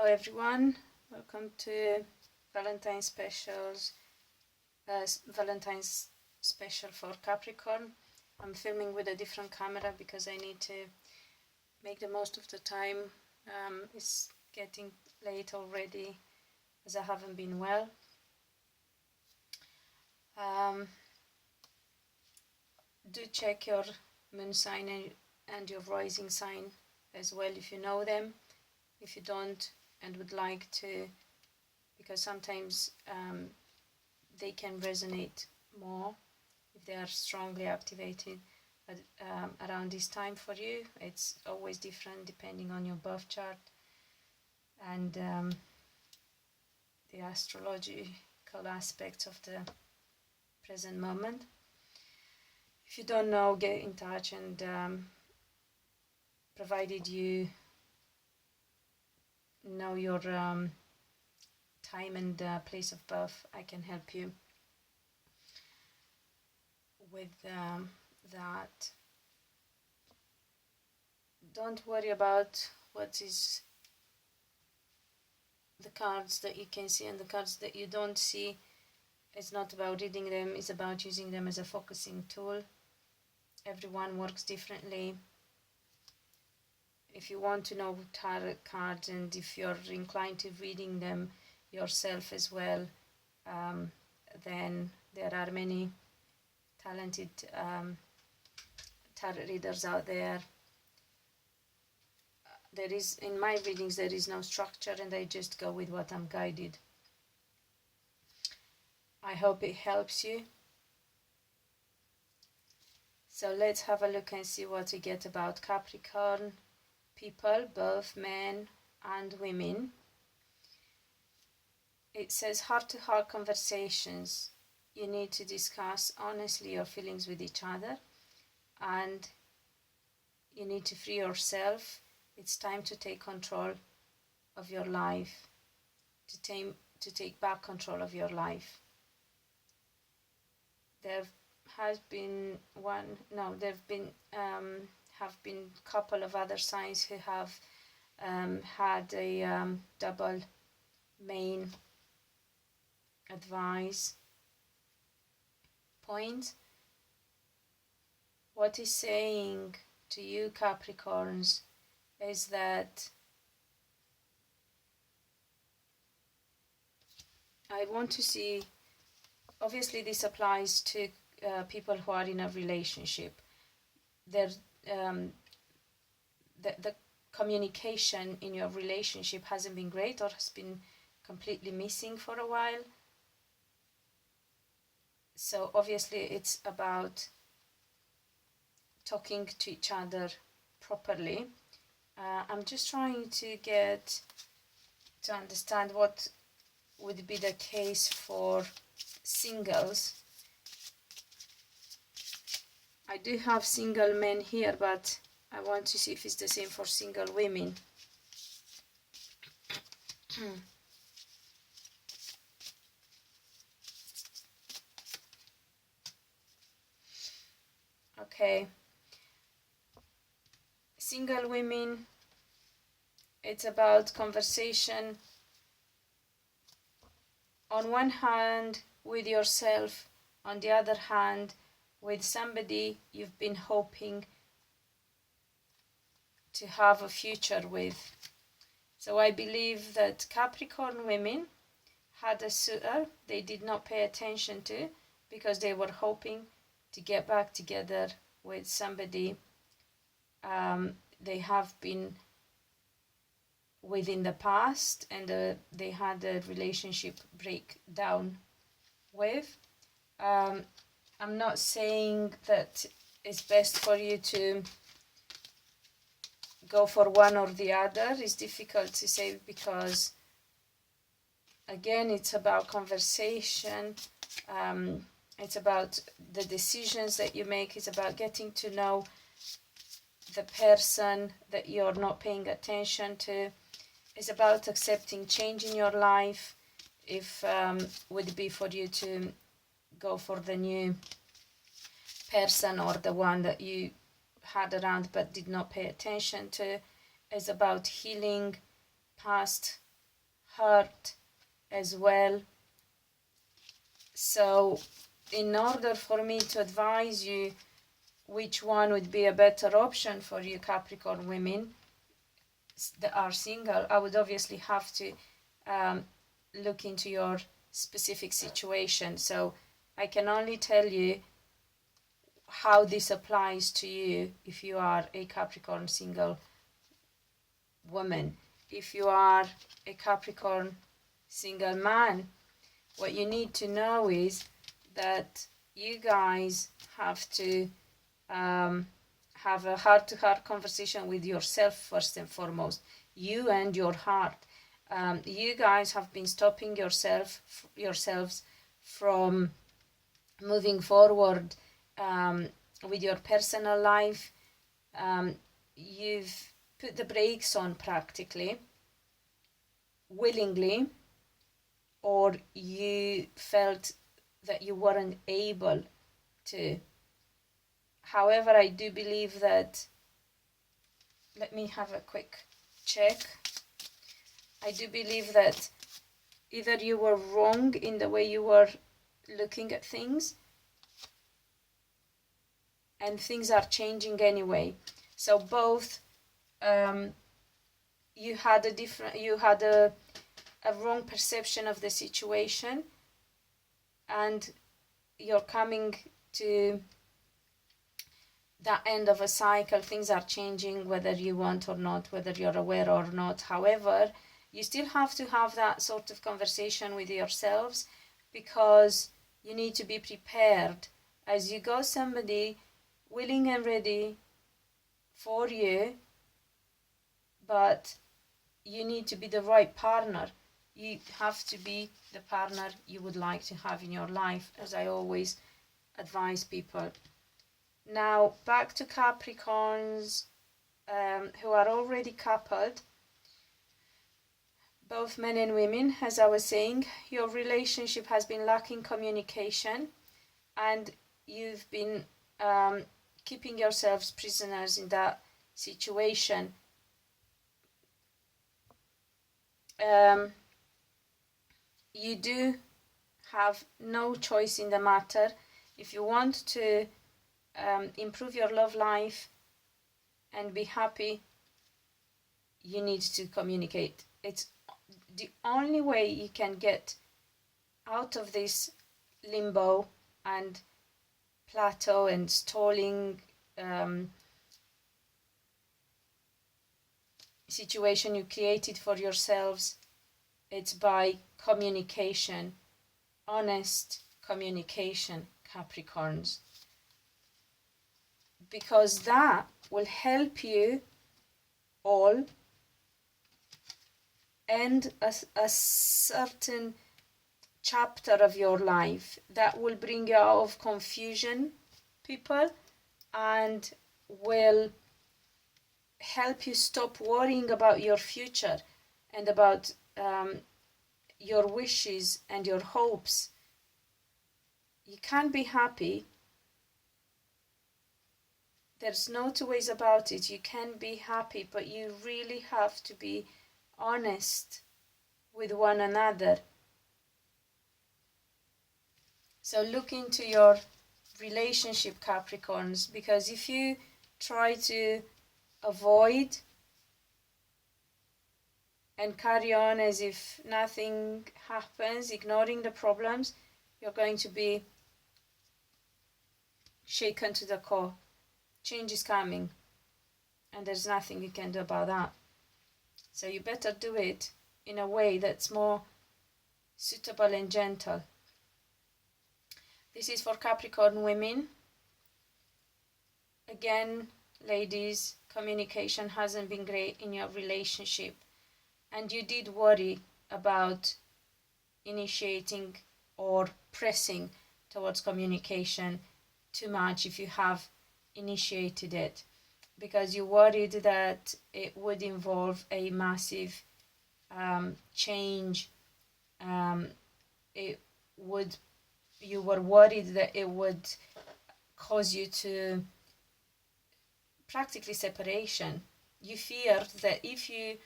Hello everyone, welcome to Valentine's specials, Valentine's special for Capricorn. I'm filming with a different camera because I need to make the most of the time. It's getting late already as I haven't been well. Do check your moon sign and your rising sign as well if you know them. If you don't and would like to, because sometimes they can resonate more if they are strongly activated around this time for you. It's always different depending on your birth chart and the astrological aspects of the present moment. If you don't know, get in touch, and provided you know your time and place of birth, I can help you with that. Don't worry about what is the cards that you can see and the cards that you don't see. It's not about reading them, it's about using them as a focusing tool. Everyone works differently. If you want to know tarot cards and if you're inclined to reading them yourself as well, then there are many talented tarot readers out there. In my readings there is no structure and I just go with what I'm guided. I hope it helps you. So let's have a look and see what we get about Capricorn people, both men and women. It says heart-to-heart conversations. You need to discuss honestly your feelings with each other, and you need to free yourself. It's time to take control of your life, to take back control of your life. There has been have been a couple of other signs who have had a double main advice point. What is saying to you, Capricorns, is that I want to see, obviously this applies to people who are in a relationship. The communication in your relationship hasn't been great or has been completely missing for a while. So obviously it's about talking to each other properly. I'm just trying to understand what would be the case for singles. I do have single men here, but I want to see if it's the same for single women. Okay. Single women, it's about conversation. On one hand, with yourself, on the other hand, with somebody you've been hoping to have a future with. So I believe that Capricorn women had a suitor they did not pay attention to because they were hoping to get back together with somebody they have been with in the past, and they had a relationship breakdown with. I'm not saying that it's best for you to go for one or the other. It's difficult to say because, again, it's about conversation. It's about the decisions that you make. It's about getting to know the person that you're not paying attention to. It's about accepting change in your life. If would be for you to go for the new person or the one that you had around but did not pay attention to. Is about healing past hurt as well. So in order for me to advise you which one would be a better option for you Capricorn women that are single, I would obviously have to look into your specific situation. So I can only tell you how this applies to you if you are a Capricorn single woman. If you are a Capricorn single man, what you need to know is that you guys have to have a heart-to-heart conversation with yourself first and foremost, you and your heart. You guys have been stopping yourselves from moving forward with your personal life. You've put the brakes on practically, willingly, or you felt that you weren't able to. However, I do believe that, let me have a quick check. I do believe that either you were wrong in the way you were looking at things, and things are changing anyway. So both you had a wrong perception of the situation, and you're coming to that end of a cycle. Things are changing whether you want or not, whether you're aware or not. However, you still have to have that sort of conversation with yourselves, because you need to be prepared as you go somebody willing and ready for you, but you need to be the right partner. You have to be the partner you would like to have in your life, as I always advise people. Now, back to Capricorns who are already coupled, both men and women. As I was saying, your relationship has been lacking communication, and you've been keeping yourselves prisoners in that situation. You do have no choice in the matter. If you want to improve your love life and be happy, you need to communicate. It's the only way you can get out of this limbo and plateau and stalling situation you created for yourselves. It's by communication, honest communication, Capricorns, because that will help you all end a certain chapter of your life that will bring you out of confusion, people, and will help you stop worrying about your future and about your wishes and your hopes. You can't be happy. There's no two ways about it. You can be happy, but you really have to be honest with one another. So look into your relationship, Capricorns, because if you try to avoid and carry on as if nothing happens, ignoring the problems, you're going to be shaken to the core. Change is coming, and there's nothing you can do about that. So you better do it in a way that's more suitable and gentle. This is for Capricorn women. Again, ladies, communication hasn't been great in your relationship, and you did worry about initiating or pressing towards communication too much if you have initiated it, because you worried that it would involve a massive change. You were worried that it would cause you to practically separation. You feared that if you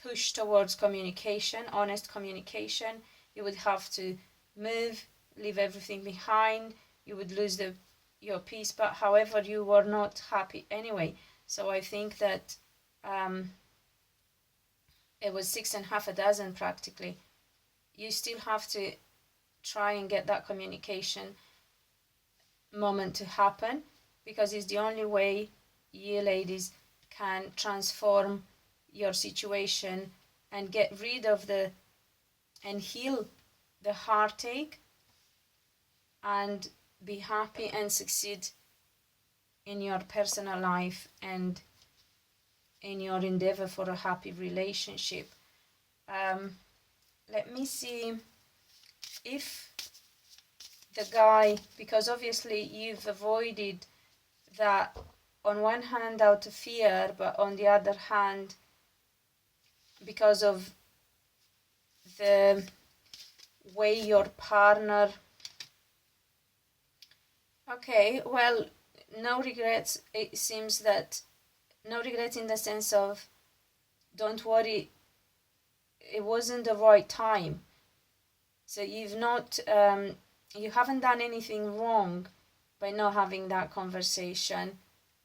push towards communication, honest communication. You would have to move, leave everything behind. You would lose your peace, but however, you were not happy anyway. So I think that it was 6.5 practically. You still have to try and get that communication moment to happen, because it's the only way you ladies can transform your situation and get rid of and heal the heartache and be happy and succeed in your personal life and in your endeavor for a happy relationship. Let me see if the guy, because obviously you've avoided that on one hand out of fear, but on the other hand because of the way your partner, okay, well, no regrets. It seems that no regrets in the sense of, don't worry, it wasn't the right time. So you've not you haven't done anything wrong by not having that conversation.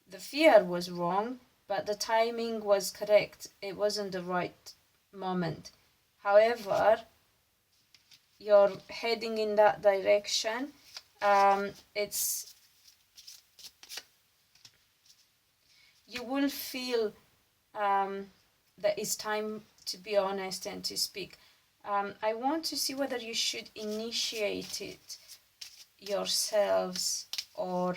The fear was wrong, but the timing was correct. It wasn't the right moment. However, you're heading in that direction. You will feel that it's time to be honest and to speak. I want to see whether you should initiate it yourselves or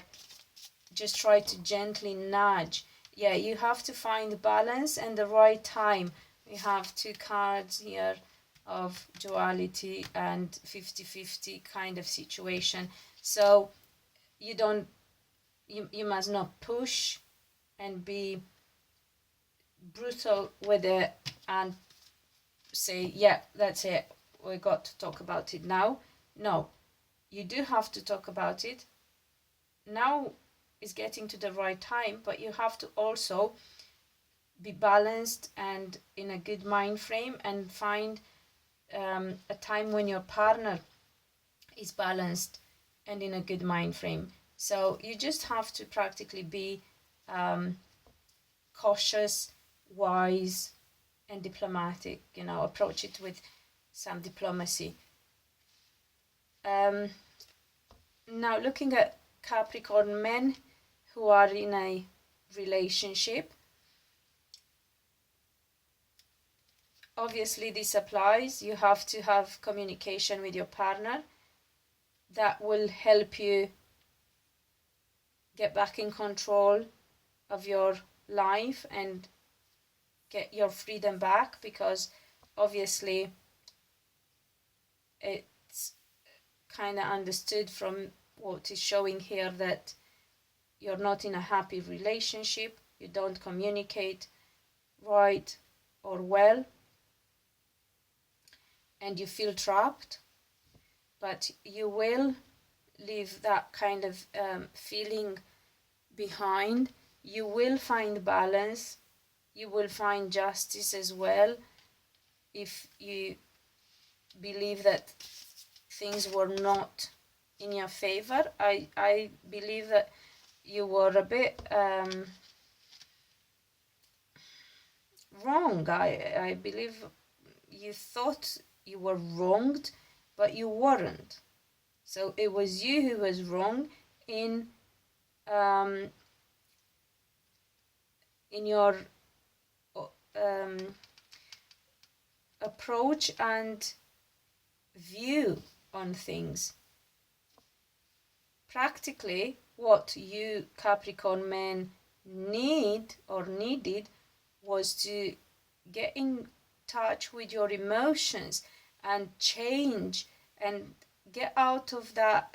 just try to gently nudge. Yeah, you have to find balance and the right time. We have 2 cards here of duality and 50-50 kind of situation. So you must not push and be brutal with it and say, yeah, that's it, we got to talk about it now. No, you do have to talk about it. Now is getting to the right time, but you have to also be balanced and in a good mind frame and find a time when your partner is balanced and in a good mind frame. So you just have to practically be cautious, wise, and diplomatic, approach it with some diplomacy. Now looking at Capricorn men who are in a relationship, obviously this applies. You have to have communication with your partner that will help you get back in control of your life and get your freedom back, because obviously it's kind of understood from what is showing here that you're not in a happy relationship, you don't communicate right or well, and you feel trapped, but you will leave that kind of feeling behind. You will find balance, you will find justice as well if you believe that things were not in your favor. I believe that you were a bit wrong. I believe you thought you were wronged, but you weren't. So it was you who was wrong in your approach and view on things. Practically, what you Capricorn men needed was to get in touch with your emotions and change and get out of that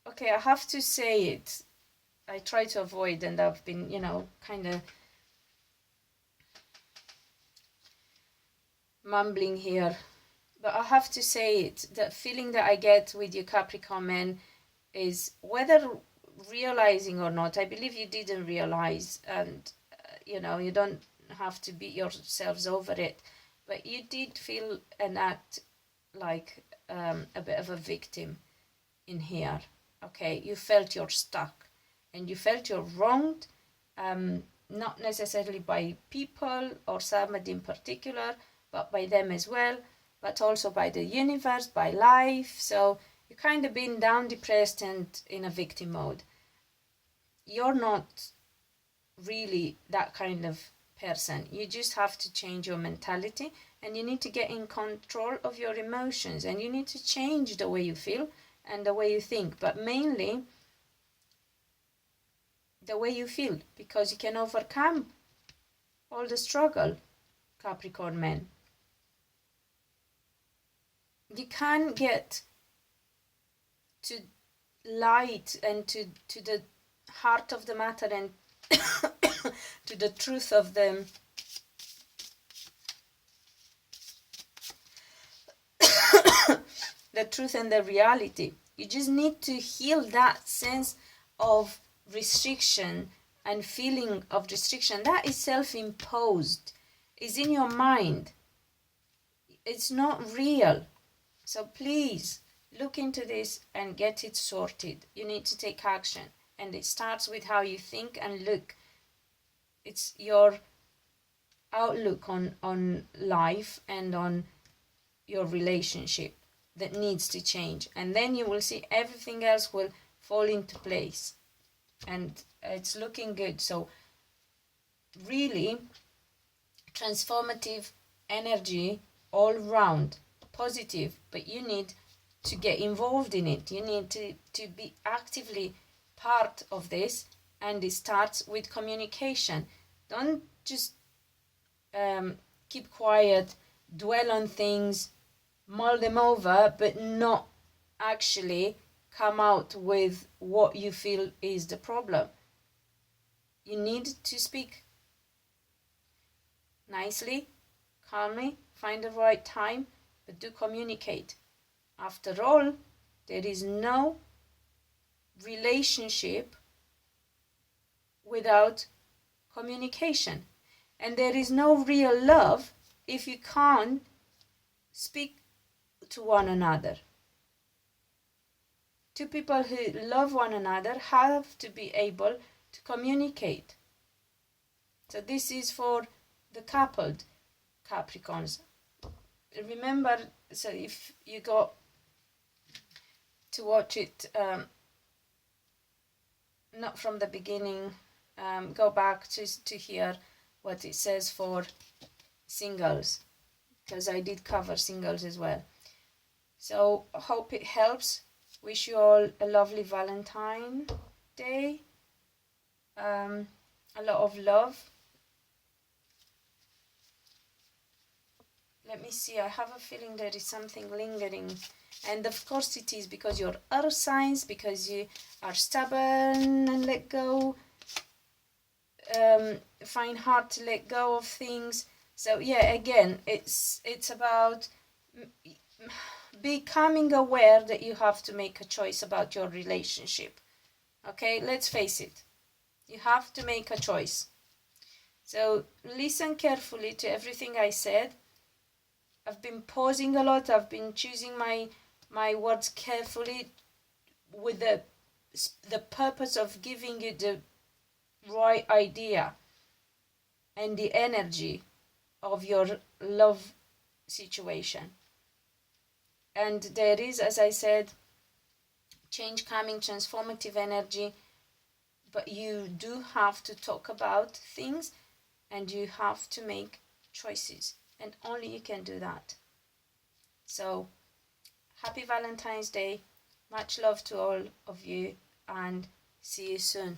okay, I have to say it, I try to avoid, and I've been kind of mumbling here, but I have to say it, the feeling that I get with you Capricorn men is, whether realizing or not, I believe you didn't realize, and you don't have to beat yourselves over it, but you did feel and act like a bit of a victim in here. Okay, you felt you're stuck and you felt you're wronged, not necessarily by people or somebody in particular, but by them as well, but also by the universe, by life. So you kind of been down, depressed, and in a victim mode. You're not really that kind of person. You just have to change your mentality, and you need to get in control of your emotions, and you need to change the way you feel and the way you think, but mainly the way you feel, because you can overcome all the struggle, Capricorn men. You can get to light and to the heart of the matter and to the truth of the the truth and the reality. You just need to heal that sense of restriction and feeling of restriction. That is self-imposed. It's in your mind. It's not real. So please look into this and get it sorted. You need to take action, and it starts with how you think and look. It's your outlook on life and on your relationship that needs to change, and then you will see everything else will fall into place, and it's looking good. So really transformative energy all round, positive, but you need to get involved in it. You need to be actively part of this, and it starts with communication. Don't just keep quiet, dwell on things, mull them over, but not actually come out with what you feel is the problem. You need to speak nicely, calmly, find the right time, but do communicate. After all, there is no relationship without communication, and there is no real love if you can't speak to one another. Two people who love one another have to be able to communicate. So this is for the coupled Capricorns. Remember, so if you go to watch it not from the beginning, go back to hear what it says for singles, because I did cover singles as well. So hope it helps. Wish you all a lovely Valentine Day. A lot of love. Let me see, I have a feeling there is something lingering, and of course it is because you're earth signs, because you are stubborn and let go, find hard to let go of things. So yeah, again, it's about becoming aware that you have to make a choice about your relationship. Okay, let's face it, you have to make a choice. So listen carefully to everything I said. I've been pausing a lot. I've been choosing my words carefully with the purpose of giving you the right idea and the energy of your love situation. And there is, as I said, change coming, transformative energy, but you do have to talk about things, and you have to make choices, and only you can do that. So happy Valentine's Day, much love to all of you, and see you soon.